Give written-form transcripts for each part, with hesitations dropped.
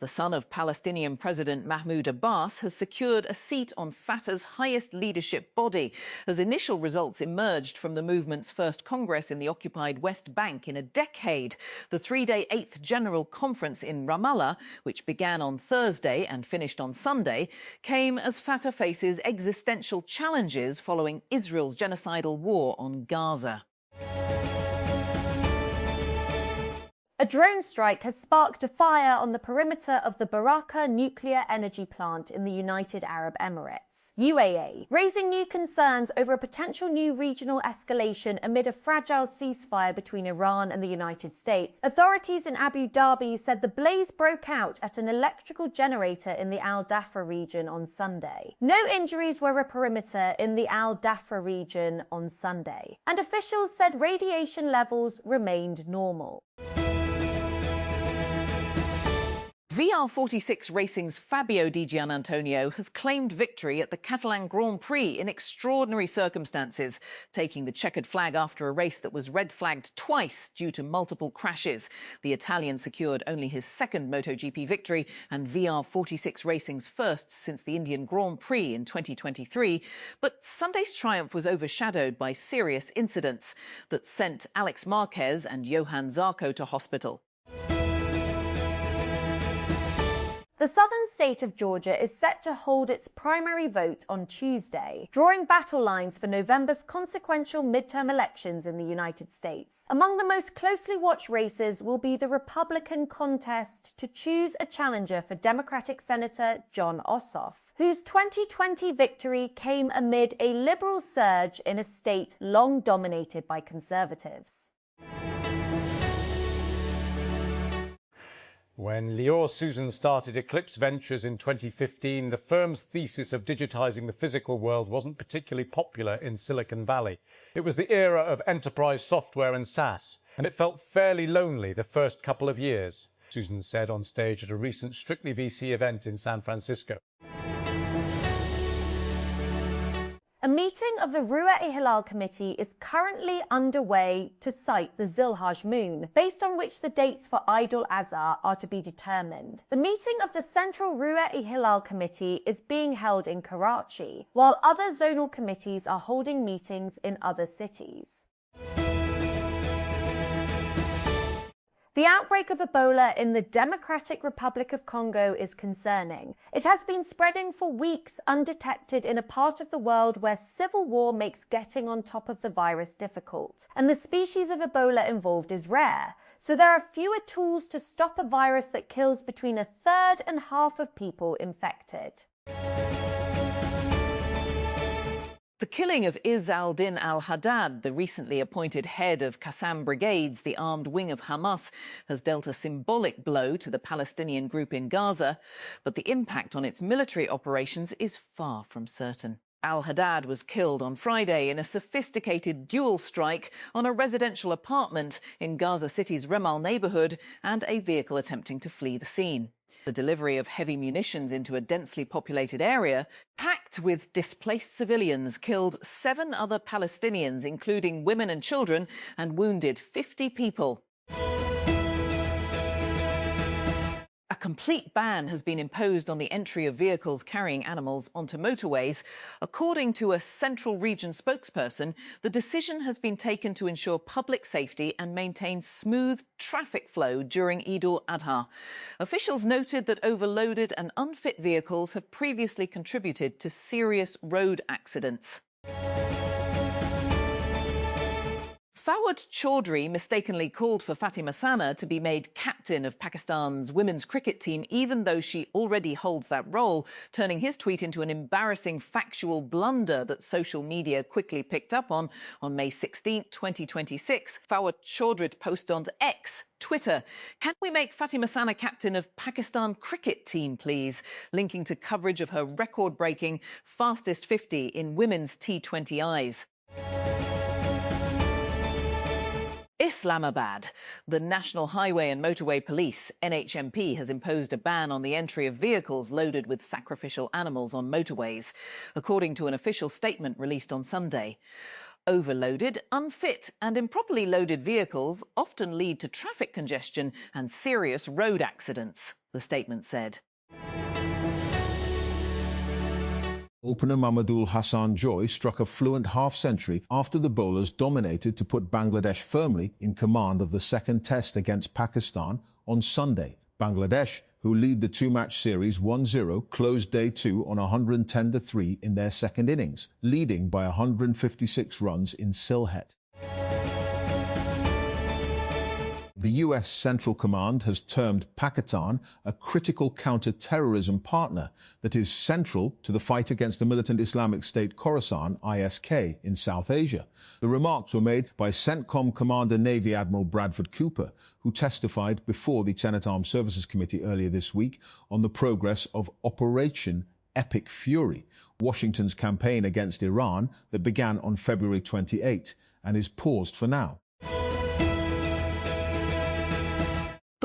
The son of Palestinian President Mahmoud Abbas has secured a seat on Fatah's highest leadership body as initial results emerged from the movement's first Congress in the occupied West Bank in a decade. The three-day 8th General Conference in Ramallah, which began on Thursday and finished on Sunday, came as Fatah faces existential challenges following Israel's genocidal war on Gaza. A drone strike has sparked a fire on the perimeter of the Baraka nuclear energy plant in the United Arab Emirates, UAE, raising new concerns over a potential new regional escalation amid a fragile ceasefire between Iran and the United States. Authorities in Abu Dhabi said the blaze broke out at an electrical generator in the Al Dhafra region on Sunday. No injuries were at perimeter in the Al Dhafra region on Sunday, and officials said radiation levels remained normal. VR46 Racing's Fabio Di Gianantonio has claimed victory at the Catalan Grand Prix in extraordinary circumstances, taking the checkered flag after a race that was red-flagged twice due to multiple crashes. The Italian secured only his second MotoGP victory and VR46 Racing's first since the Indian Grand Prix in 2023. But Sunday's triumph was overshadowed by serious incidents that sent Alex Marquez and Johann Zarco to hospital. The southern state of Georgia is set to hold its primary vote on Tuesday, drawing battle lines for November's consequential midterm elections in the United States. Among the most closely watched races will be the Republican contest to choose a challenger for Democratic Senator Jon Ossoff, whose 2020 victory came amid a liberal surge in a state long dominated by conservatives. When Lior Susan started Eclipse Ventures in 2015, the firm's thesis of digitizing the physical world wasn't particularly popular in Silicon Valley. It was the era of enterprise software and SaaS, and it felt fairly lonely the first couple of years, Susan said on stage at a recent Strictly VC event in San Francisco. A meeting of the Ru'at-e-Hilal Committee is currently underway to cite the Zilhaj moon, based on which the dates for Eid al-Azha are to be determined. The meeting of the Central Ru'at-e-Hilal Committee is being held in Karachi, while other zonal committees are holding meetings in other cities. The outbreak of Ebola in the Democratic Republic of Congo is concerning. It has been spreading for weeks undetected in a part of the world where civil war makes getting on top of the virus difficult, and the species of Ebola involved is rare. So there are fewer tools to stop a virus that kills between a third and half of people infected. The killing of Izz al-Din al-Haddad, the recently appointed head of Qassam Brigades, the armed wing of Hamas, has dealt a symbolic blow to the Palestinian group in Gaza, but the impact on its military operations is far from certain. Al-Haddad was killed on Friday in a sophisticated dual strike on a residential apartment in Gaza City's Remal neighbourhood and a vehicle attempting to flee the scene. The delivery of heavy munitions into a densely populated area, packed with displaced civilians, killed 7 other Palestinians, including women and children, and wounded 50 people. A complete ban has been imposed on the entry of vehicles carrying animals onto motorways. According to a Central Region spokesperson, the decision has been taken to ensure public safety and maintain smooth traffic flow during Eid al-Adha. Officials noted that overloaded and unfit vehicles have previously contributed to serious road accidents. Fawad Chaudhry mistakenly called for Fatima Sana to be made captain of Pakistan's women's cricket team, even though she already holds that role, turning his tweet into an embarrassing factual blunder that social media quickly picked up on. On May 16, 2026, Fawad Chaudhry posted on X, Twitter, "Can we make Fatima Sana captain of Pakistan cricket team, please?" linking to coverage of her record-breaking fastest 50 in women's T20Is. Islamabad. The National Highway and Motorway Police, NHMP, has imposed a ban on the entry of vehicles loaded with sacrificial animals on motorways, according to an official statement released on Sunday. Overloaded, unfit and improperly loaded vehicles often lead to traffic congestion and serious road accidents. The statement said. Opener Mamadul Hassan Joy struck a fluent half-century after the bowlers dominated to put Bangladesh firmly in command of the second test against Pakistan on Sunday. Bangladesh, who lead the two-match series 1-0, closed day two on 110-3 in their second innings, leading by 156 runs in Sylhet. The US Central Command has termed Pakistan a critical counter-terrorism partner that is central to the fight against the militant Islamic State Khorasan, ISK, in South Asia. The remarks were made by CENTCOM Commander Navy Admiral Bradford Cooper, who testified before the Senate Armed Services Committee earlier this week on the progress of Operation Epic Fury, Washington's campaign against Iran that began on February 28 and is paused for now.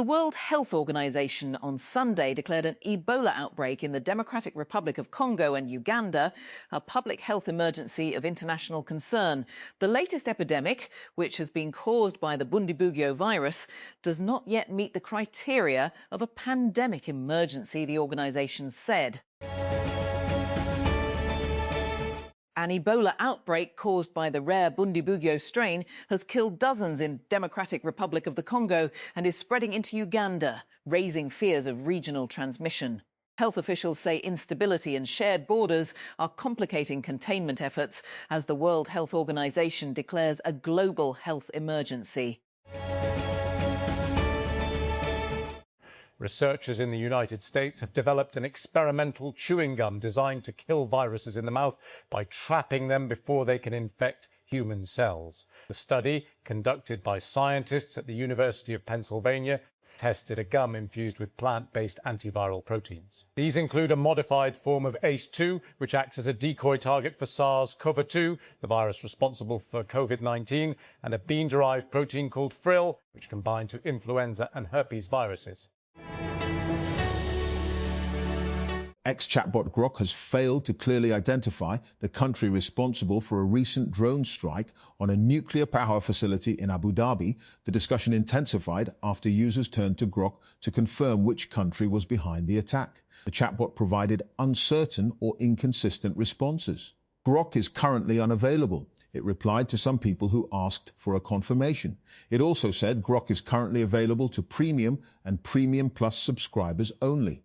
The World Health Organization on Sunday declared an Ebola outbreak in the Democratic Republic of Congo and Uganda a public health emergency of international concern. The latest epidemic, which has been caused by the Bundibugyo virus, does not yet meet the criteria of a pandemic emergency, the organization said. An Ebola outbreak caused by the rare Bundibugyo strain has killed dozens in Democratic Republic of the Congo and is spreading into Uganda, raising fears of regional transmission. Health officials say instability and shared borders are complicating containment efforts as the World Health Organization declares a global health emergency. Researchers in the United States have developed an experimental chewing gum designed to kill viruses in the mouth by trapping them before they can infect human cells. The study, conducted by scientists at the University of Pennsylvania, tested a gum infused with plant-based antiviral proteins. These include a modified form of ACE2, which acts as a decoy target for SARS-CoV-2, the virus responsible for COVID-19, and a bean-derived protein called frill, which can bind to influenza and herpes viruses. Ex-chatbot Grok has failed to clearly identify the country responsible for a recent drone strike on a nuclear power facility in Abu Dhabi. The discussion intensified after users turned to Grok to confirm which country was behind the attack. The chatbot provided uncertain or inconsistent responses. Grok is currently unavailable. It replied to some people who asked for a confirmation. It also said Grok is currently available to Premium and Premium Plus subscribers only.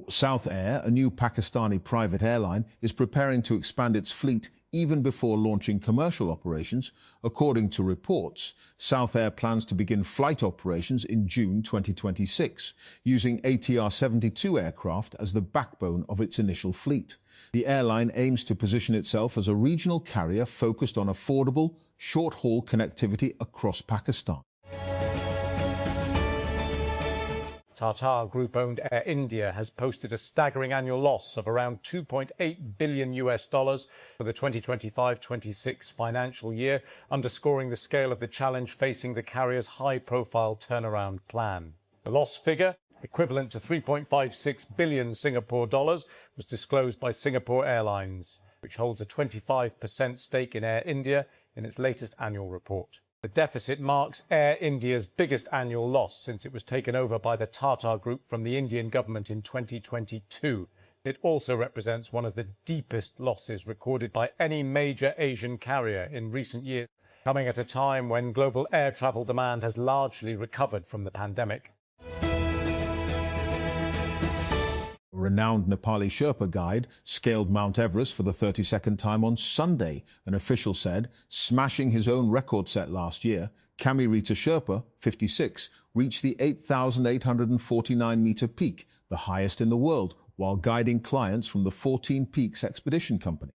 South Air, a new Pakistani private airline, is preparing to expand its fleet even before launching commercial operations. According to reports, South Air plans to begin flight operations in June 2026, using ATR-72 aircraft as the backbone of its initial fleet. The airline aims to position itself as a regional carrier focused on affordable, short-haul connectivity across Pakistan. Tata Group-owned Air India has posted a staggering annual loss of around $2.8 billion for the 2025-26 financial year, underscoring the scale of the challenge facing the carrier's high-profile turnaround plan. The loss figure, equivalent to 3.56 billion Singapore dollars, was disclosed by Singapore Airlines, which holds a 25% stake in Air India in its latest annual report. The deficit marks Air India's biggest annual loss since it was taken over by the Tata Group from the Indian government in 2022. It also represents one of the deepest losses recorded by any major Asian carrier in recent years, coming at a time when global air travel demand has largely recovered from the pandemic. A renowned Nepali Sherpa guide scaled Mount Everest for the 32nd time on Sunday, an official said, smashing his own record set last year. Kamirita Sherpa, 56, reached the 8,849-meter peak, the highest in the world, while guiding clients from the 14 Peaks Expedition Company.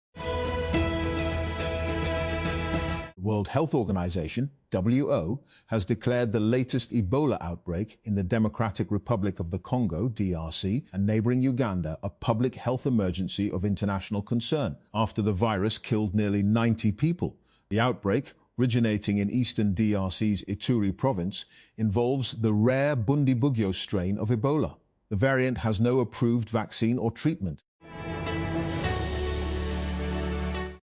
The World Health Organization, WHO, has declared the latest Ebola outbreak in the Democratic Republic of the Congo, DRC, and neighboring Uganda a public health emergency of international concern after the virus killed nearly 90 people. The outbreak, originating in eastern DRC's Ituri province, involves the rare Bundibugyo strain of Ebola. The variant has no approved vaccine or treatment.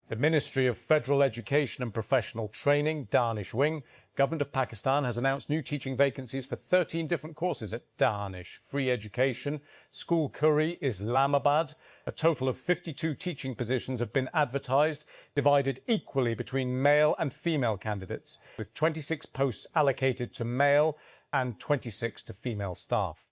The Ministry of Federal Education and Professional Training, Danish Wing, Government of Pakistan has announced new teaching vacancies for 13 different courses at Danish. Free Education, School Curry, Islamabad. A total of 52 teaching positions have been advertised, divided equally between male and female candidates, with 26 posts allocated to male and 26 to female staff.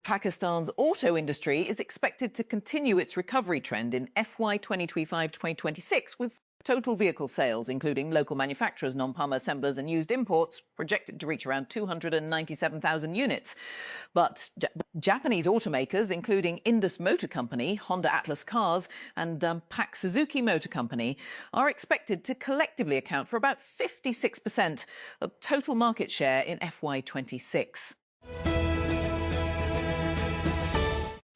Pakistan's auto industry is expected to continue its recovery trend in FY 2025-2026, with total vehicle sales, including local manufacturers, non-palm assemblers and used imports, projected to reach around 297,000 units. But Japanese automakers, including Indus Motor Company, Honda Atlas Cars and Pak Suzuki Motor Company, are expected to collectively account for about 56% of total market share in FY 26.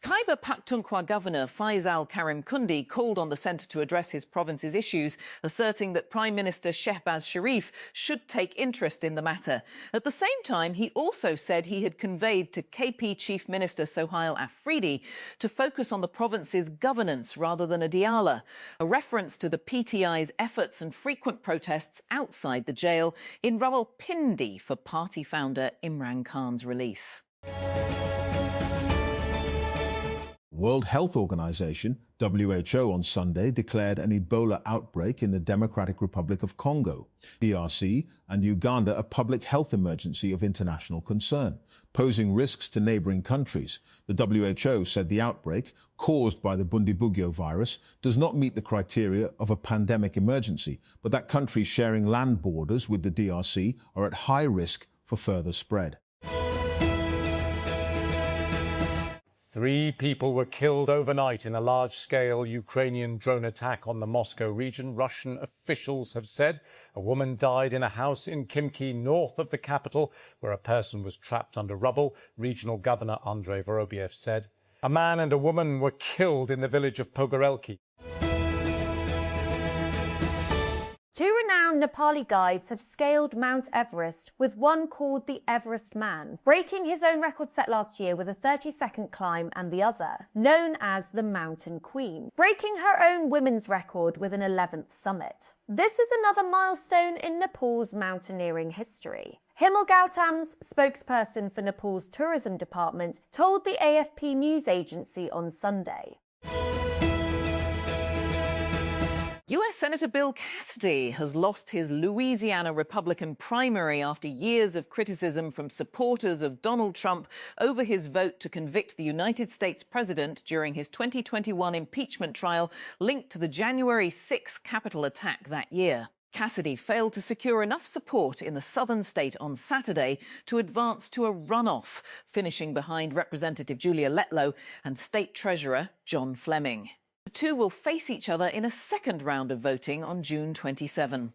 Khyber Pakhtunkhwa Governor Faisal Karimkundi called on the centre to address his province's issues, asserting that Prime Minister Shehbaz Sharif should take interest in the matter. At the same time, he also said he had conveyed to KP Chief Minister Sohail Afridi to focus on the province's governance rather than a diala, a reference to the PTI's efforts and frequent protests outside the jail in Rawalpindi for party founder Imran Khan's release. World Health Organization, WHO, on Sunday declared an Ebola outbreak in the Democratic Republic of Congo, DRC, and Uganda a public health emergency of international concern, posing risks to neighboring countries. The WHO said the outbreak, caused by the Bundibugyo virus, does not meet the criteria of a pandemic emergency, but that countries sharing land borders with the DRC are at high risk for further spread. 3 people were killed overnight in a large-scale Ukrainian drone attack on the Moscow region, Russian officials have said. A woman died in a house in Khimki, north of the capital, where a person was trapped under rubble, Regional Governor Andrei Vorobyev said. A man and a woman were killed in the village of Pogorelki. 2 renowned Nepali guides have scaled Mount Everest, with one called the Everest Man, breaking his own record set last year with a 30-second climb, and the other, known as the Mountain Queen, breaking her own women's record with an 11th summit. This is another milestone in Nepal's mountaineering history. Himal Gautam's spokesperson for Nepal's tourism department told the AFP news agency on Sunday. US Senator Bill Cassidy has lost his Louisiana Republican primary after years of criticism from supporters of Donald Trump over his vote to convict the United States president during his 2021 impeachment trial linked to the January 6 Capitol attack that year. Cassidy failed to secure enough support in the southern state on Saturday to advance to a runoff, finishing behind Representative Julia Letlow and State Treasurer John Fleming. The two will face each other in a second round of voting on June 27.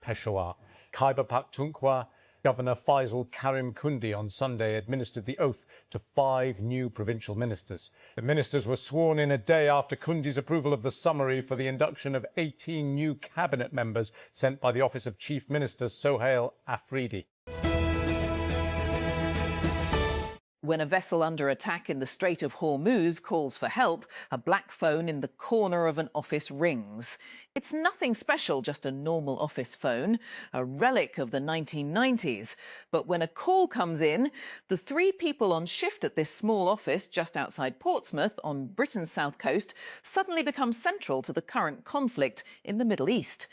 Peshawar. Khyber Pakhtunkhwa Governor Faisal Karimkundi on Sunday administered the oath to 5 new provincial ministers. The ministers were sworn in a day after Kundi's approval of the summary for the induction of 18 new cabinet members sent by the Office of Chief Minister Sohail Afridi. When a vessel under attack in the Strait of Hormuz calls for help, a black phone in the corner of an office rings. It's nothing special, just a normal office phone, a relic of the 1990s. But when a call comes in, the 3 people on shift at this small office just outside Portsmouth on Britain's south coast suddenly become central to the current conflict in the Middle East.